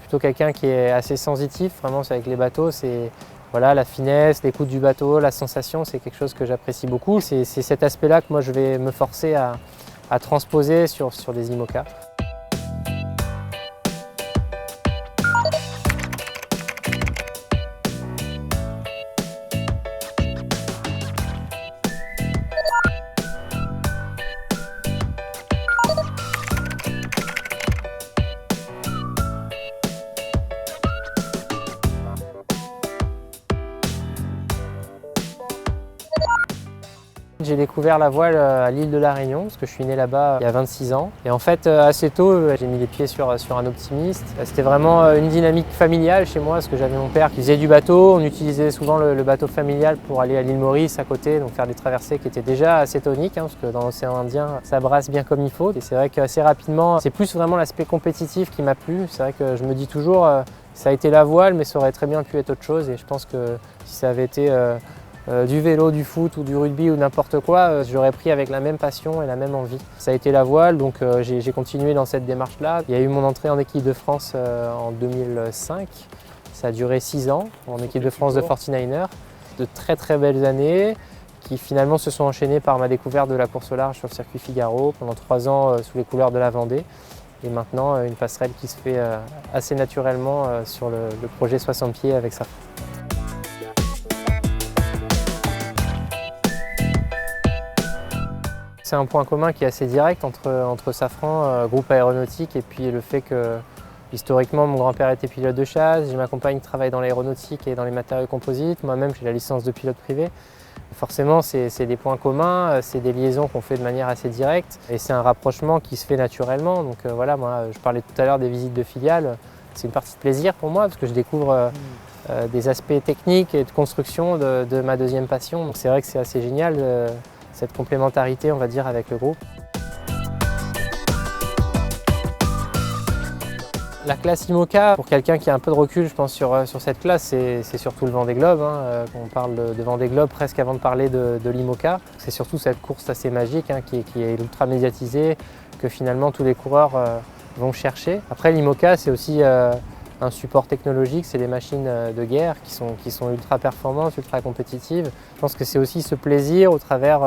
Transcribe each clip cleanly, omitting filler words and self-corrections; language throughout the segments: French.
plutôt quelqu'un qui est assez sensitif, vraiment avec les bateaux. C'est voilà, la finesse, l'écoute du bateau, la sensation, c'est quelque chose que j'apprécie beaucoup. C'est cet aspect-là que moi je vais me forcer à transposer sur des IMOCA. J'ai découvert la voile à l'île de la Réunion, parce que je suis né là-bas il y a 26 ans. Et en fait, assez tôt, j'ai mis les pieds sur un optimiste. C'était vraiment une dynamique familiale chez moi, parce que j'avais mon père qui faisait du bateau. On utilisait souvent le bateau familial pour aller à l'île Maurice à côté, donc faire des traversées qui étaient déjà assez toniques, parce que dans l'océan Indien, ça brasse bien comme il faut. Et c'est vrai qu'assez rapidement, c'est plus vraiment l'aspect compétitif qui m'a plu. C'est vrai que je me dis toujours, ça a été la voile, mais ça aurait très bien pu être autre chose. Et je pense que si ça avait été du vélo, du foot ou du rugby ou n'importe quoi, j'aurais pris avec la même passion et la même envie. Ça a été la voile, donc j'ai continué dans cette démarche-là. Il y a eu mon entrée en équipe de France en 2005. Ça a duré 6 ans en équipe de France de 49ers. De très très belles années qui finalement se sont enchaînées par ma découverte de la course au large sur le circuit Figaro pendant 3 ans sous les couleurs de la Vendée. Et maintenant une passerelle qui se fait assez naturellement sur le projet 60 pieds avec Safran. C'est un point commun qui est assez direct entre Safran, groupe aéronautique, et puis le fait que historiquement mon grand-père était pilote de chasse, ma compagne travaille dans l'aéronautique et dans les matériaux composites, moi-même j'ai la licence de pilote privé. Forcément c'est des points communs, c'est des liaisons qu'on fait de manière assez directe et c'est un rapprochement qui se fait naturellement. Donc voilà, moi je parlais tout à l'heure des visites de filiales, c'est une partie de plaisir pour moi parce que je découvre des aspects techniques et de construction de ma deuxième passion. Donc c'est vrai que c'est assez génial. Cette complémentarité, on va dire, avec le groupe. La classe IMOCA, pour quelqu'un qui a un peu de recul, je pense, sur cette classe, c'est surtout le Vendée Globe. On parle de Vendée Globe presque avant de parler de l'IMOCA. C'est surtout cette course assez magique qui est ultra médiatisée, que finalement tous les coureurs vont chercher. Après, l'IMOCA, c'est aussi un support technologique, c'est des machines de guerre qui sont ultra performantes, ultra compétitives. Je pense que c'est aussi ce plaisir au travers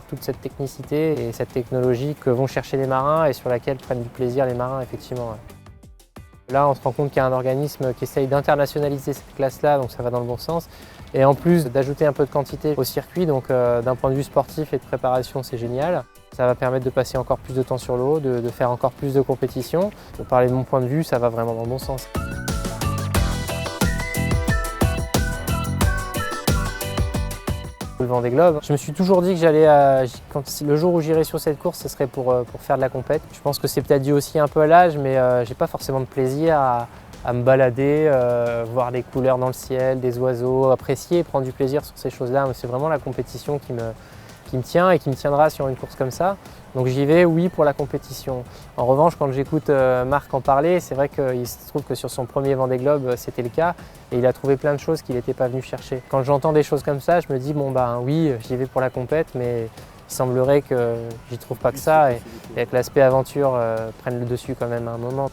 toute cette technicité et cette technologie que vont chercher les marins et sur laquelle prennent du plaisir les marins, effectivement. Là, on se rend compte qu'il y a un organisme qui essaye d'internationaliser cette classe-là, donc ça va dans le bon sens. Et en plus d'ajouter un peu de quantité au circuit, donc d'un point de vue sportif et de préparation, c'est génial. Ça va permettre de passer encore plus de temps sur l'eau, de faire encore plus de compétition. Pour parler de mon point de vue, ça va vraiment dans le bon sens. Le Vendée Globe. Je me suis toujours dit que le jour où j'irai sur cette course, ce serait pour faire de la compète. Je pense que c'est peut-être dû aussi un peu à l'âge, mais j'ai pas forcément de plaisir à me balader, voir les couleurs dans le ciel, des oiseaux, apprécier et prendre du plaisir sur ces choses-là. C'est vraiment la compétition qui me tient et qui me tiendra sur une course comme ça. Donc j'y vais, oui, pour la compétition. En revanche, quand j'écoute Marc en parler, c'est vrai qu'il se trouve que sur son premier Vendée Globe, c'était le cas. Et il a trouvé plein de choses qu'il n'était pas venu chercher. Quand j'entends des choses comme ça, je me dis, bon ben oui, j'y vais pour la compète, mais il semblerait que j'y trouve pas que ça et que l'aspect aventure prenne le dessus quand même à un moment.